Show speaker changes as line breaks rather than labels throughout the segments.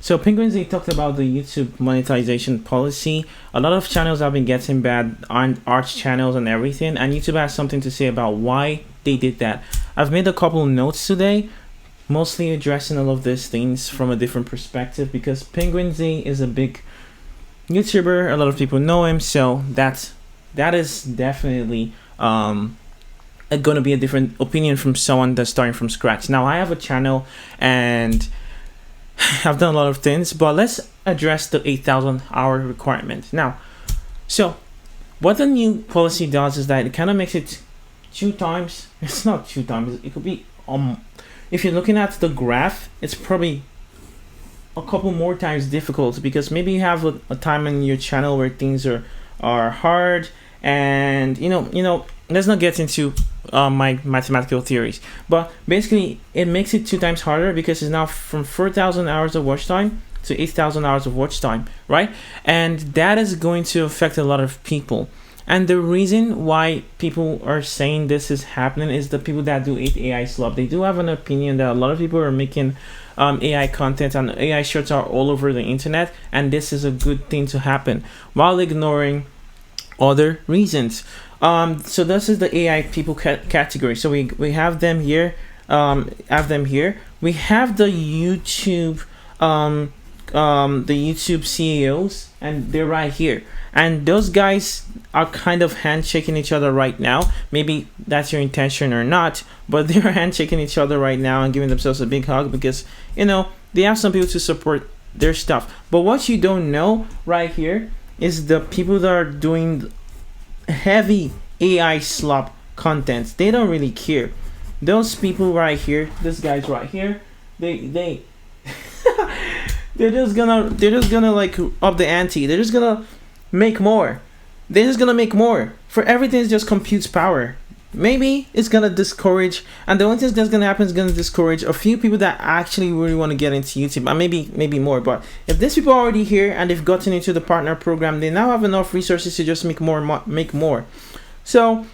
So Penguins, they talked about the YouTube monetization policy. A lot of channels have been getting bad on arts channels and everything, and YouTube has something to say about why they did that. I've made a couple notes today, mostly addressing all of these things from a different perspective, because Penguin Z is a big YouTuber. A lot of people know him, so that is definitely going to be a different opinion from someone that's starting from scratch. Now, I have a channel and I've done a lot of things, but let's address the 8,000 hour requirement. Now, so what the new policy does is that it kind of makes it 2 times. It's not 2 times. It could be if you're looking at the graph, it's probably a couple more times difficult, because maybe you have a time in your channel where things are hard, and you know let's not get into my mathematical theories, but basically it makes it 2 times harder, because it's now from 4,000 hours of watch time to 8,000 hours of watch time, right? And that is going to affect a lot of people. And the reason why people are saying this is happening is the people that do AI slop. They do have an opinion that a lot of people are making AI content, and AI shorts are all over the internet, and this is a good thing to happen, while ignoring other reasons. So this is the AI people category. So we have them here. We have the YouTube CEOs, and they're right here. And those guys are kind of handshaking each other right now. Maybe that's your intention or not, but they're handshaking each other right now and giving themselves a big hug, because they have some people to support their stuff. But what you don't know right here is the people that are doing heavy AI slop content. They don't really care. Those people right here, this guy's right here, they they're just gonna like up the ante. They're just gonna make more. They're just gonna make more. For everything is just computes power. Maybe it's gonna discourage, and the only thing that's gonna happen is gonna discourage a few people that actually really want to get into YouTube, and maybe more. But if these people are already here and they've gotten into the partner program, they now have enough resources to just make more. So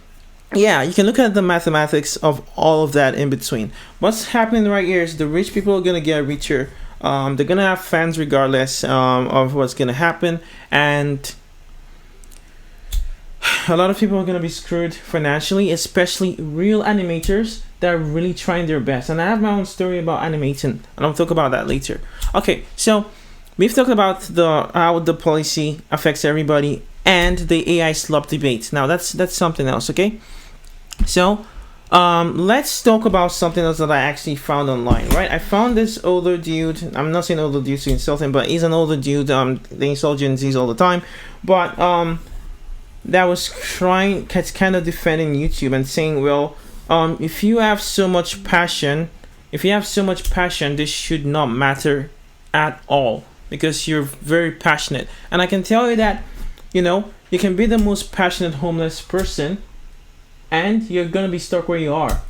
yeah, you can look at the mathematics of all of that in between. What's happening right here is the rich people are gonna get richer. They're gonna have fans regardless of what's gonna happen, and a lot of people are going to be screwed financially, especially real animators that are really trying their best. And I have my own story about animating, and I'll talk about that later. Okay, so we've talked about how the policy affects everybody and the AI slop debate. Now that's something else, okay? So let's talk about something else that I actually found online, right? I found this older dude. I'm not saying older dude to insult him, but he's an older dude. They insult Gen Zs all the time, but that was kind of defending YouTube and saying, well, if you have so much passion, this should not matter at all, because you're very passionate. And I can tell you that, you can be the most passionate homeless person and you're gonna be stuck where you are.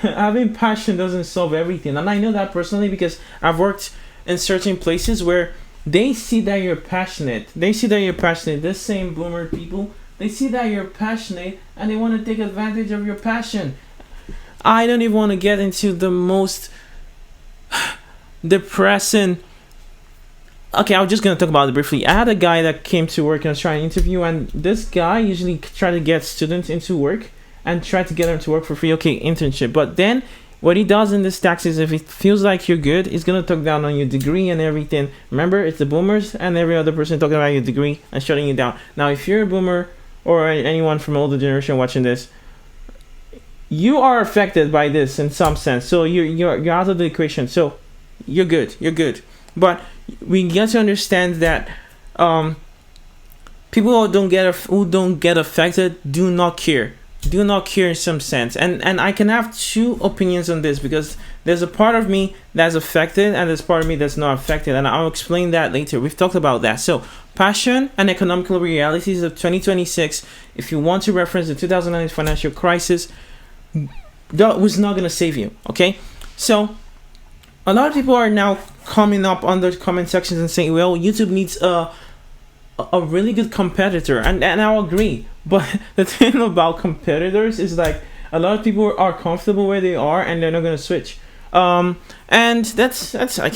Having passion doesn't solve everything, and I know that personally, because I've worked in certain places where they see that you're passionate. This same boomer people, they see that you're passionate and they want to take advantage of your passion. I don't even want to get into the most depressing. Okay, I'm just going to talk about it briefly. I had a guy that came to work and I was trying to interview, and this guy usually try to get students into work and try to get them to work for free. Okay, internship. But then what he does in this tax is, if it feels like you're good, he's gonna talk down on your degree and everything. Remember, it's the boomers and every other person talking about your degree and shutting you down. Now, if you're a boomer or anyone from older generation watching this, you are affected by this in some sense. So you're out of the equation. So you're good. But we get to understand that people who don't get affected do not care in some sense, and I can have 2 opinions on this, because there's a part of me that's affected and there's part of me that's not affected, and I'll explain that later. We've talked about that. So passion and economical realities of 2026, if you want to reference the 2009 financial crisis, that was not going to save you. Okay, so a lot of people are now coming up on the comment sections and saying, well, YouTube needs a really good competitor, and I'll agree. But the thing about competitors is, like, a lot of people are comfortable where they are and they're not going to switch. And that's I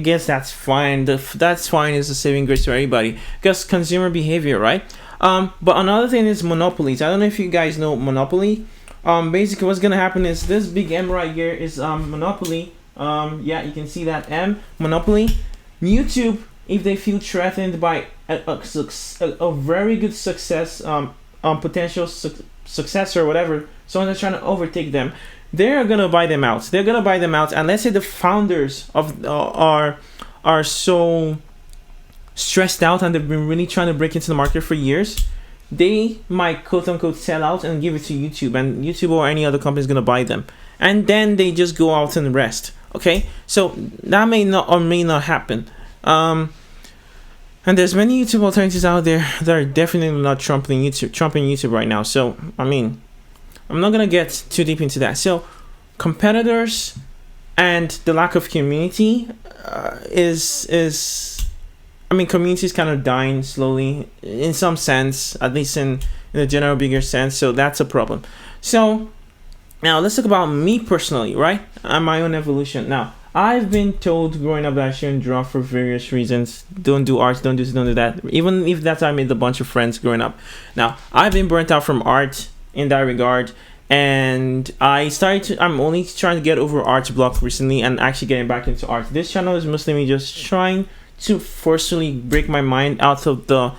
guess that's fine. That's fine is a saving grace to everybody because consumer behavior, right? But another thing is monopolies. I don't know if you guys know Monopoly. Basically what's gonna happen is this big M right here is Monopoly. Yeah, you can see that M, Monopoly. YouTube, if they feel threatened by a very good success, potential successor or whatever, someone that's trying to overtake them, they're gonna buy them out. They're gonna buy them out, and let's say the founders of are so stressed out and they've been really trying to break into the market for years. They might quote unquote sell out and give it to YouTube, and YouTube or any other company is gonna buy them, and then they just go out and rest. Okay, so that may not or may not happen. And there's many YouTube alternatives out there that are definitely not trumping YouTube right now. So I mean, I'm not gonna get too deep into that. So competitors and the lack of community I mean, community is kind of dying slowly in some sense, at least in a general bigger sense. So that's a problem. So now let's talk about me personally, right? And my own evolution. Now, I've been told growing up that I shouldn't draw for various reasons. Don't do art, don't do this, don't do that. Even if that's how I made a bunch of friends growing up. Now, I've been burnt out from art in that regard. And I'm only trying to get over art block recently and actually getting back into art. This channel is mostly me just trying to forcefully break my mind out of the,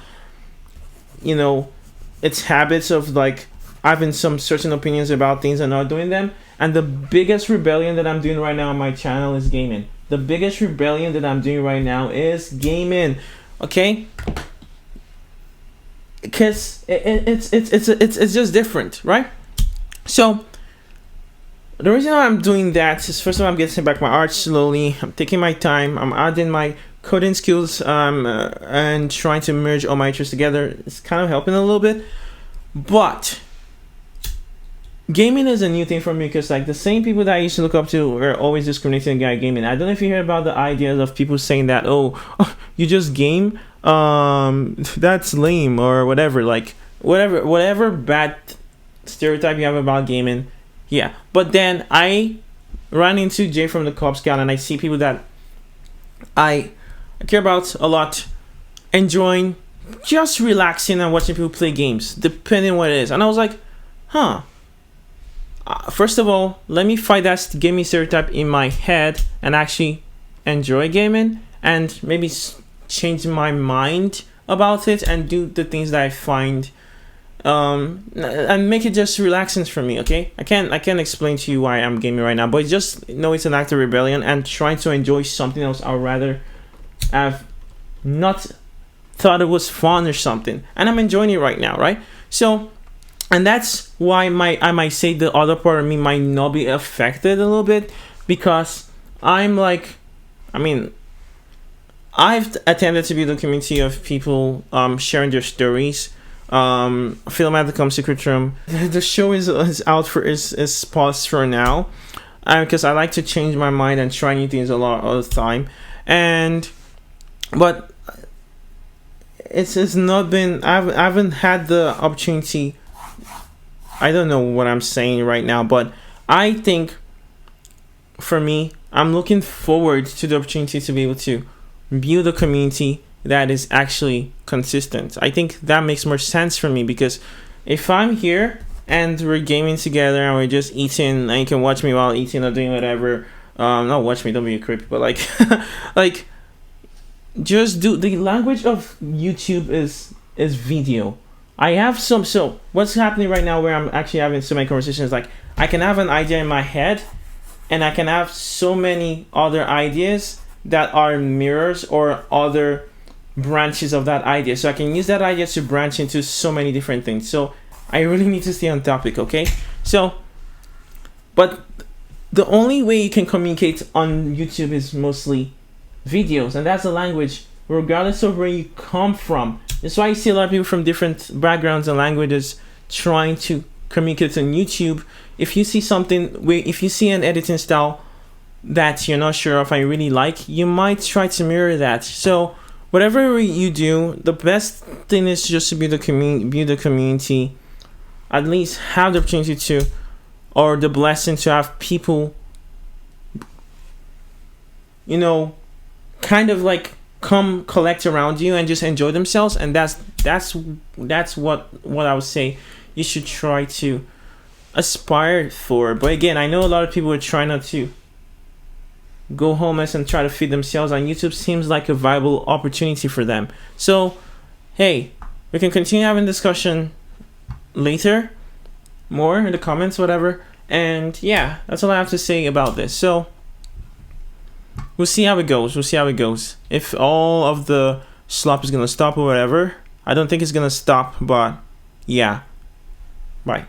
its habits of like having some certain opinions about things and not doing them. And the biggest rebellion that I'm doing right now on my channel is gaming. The biggest rebellion that I'm doing right now is gaming. Okay? Because it's just different, right? So the reason why I'm doing that is, first of all, I'm getting back my art slowly. I'm taking my time. I'm adding my coding skills and trying to merge all my interests together. It's kind of helping a little bit. But gaming is a new thing for me because like the same people that I used to look up to were always discriminating against gaming. I don't know if you hear about the ideas of people saying that, oh, you just game? That's lame or whatever. Like whatever bad stereotype you have about gaming. Yeah. But then I ran into Jay from the Cub Scout and I see people that I care about a lot enjoying just relaxing and watching people play games, depending on what it is. And I was like, first of all, let me fight that gaming stereotype in my head and actually enjoy gaming and maybe change my mind about it and do the things that I find and make it just relaxing for me. Okay, I can't explain to you why I'm gaming right now, but just know it's an act of rebellion and trying to enjoy something else I'd rather have not thought it was fun or something, and I'm enjoying it right now, right? So, and that's why I might say the other part of me might not be affected a little bit, because I'm like, I mean, I've attended to be the community of people sharing their stories. Film at the Come Secret Room. The show is out for is paused for now, because I like to change my mind and try new things a lot all the time, but it's not been. I haven't had the opportunity. I don't know what I'm saying right now, but I think for me, I'm looking forward to the opportunity to be able to build a community that is actually consistent. I think that makes more sense for me, because if I'm here and we're gaming together and we're just eating and you can watch me while eating or doing whatever, not watch me, don't be creepy, but like like just do. The language of YouTube is video. I have some, so what's happening right now where I'm actually having so many conversations, like I can have an idea in my head and I can have so many other ideas that are mirrors or other branches of that idea, so I can use that idea to branch into so many different things. So I really need to stay on topic, okay? So, but the only way you can communicate on YouTube is mostly videos, and that's the language regardless of where you come from. That's why you see a lot of people from different backgrounds and languages trying to communicate on YouTube. If you see if you see an editing style that you're not sure of and you really like, you might try to mirror that. So whatever you do, the best thing is just to build a community, at least have the opportunity to, or the blessing to have people you know, kind of like come collect around you and just enjoy themselves. And that's what I would say you should try to aspire for. But again, I know a lot of people are trying not to go homeless and try to feed themselves, and YouTube seems like a viable opportunity for them. So hey, we can continue having discussion later, more in the comments, whatever. And yeah, that's all I have to say about this. So we'll see how it goes. If all of the slop is gonna stop or whatever. I don't think it's gonna stop, but yeah. Bye.